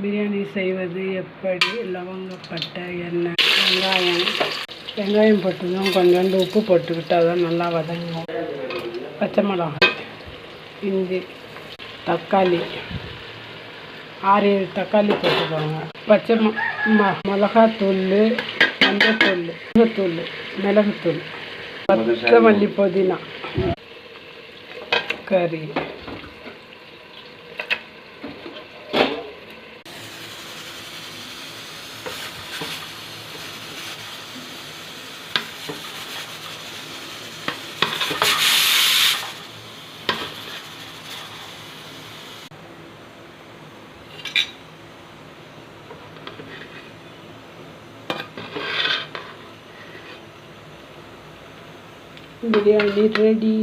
பிரியாணி செய்வது எப்படி? லவங்கப்பட்டை, எண்ணெய், வெங்காயம் போட்டுக்கணும். கொஞ்சோண்டு உப்பு போட்டுக்கிட்டால் தான் நல்லா வதங்கும். பச்சை மிளகாய், இஞ்சி, தக்காளி, 6-7 தக்காளி போட்டுக்கோங்க. பச்சை மிளகாத்தூள், மஞ்சத்தூள், மிளகுத்தூள், கொத்தமல்லி, புதினா, கறி, பிரியாணி ரெடி.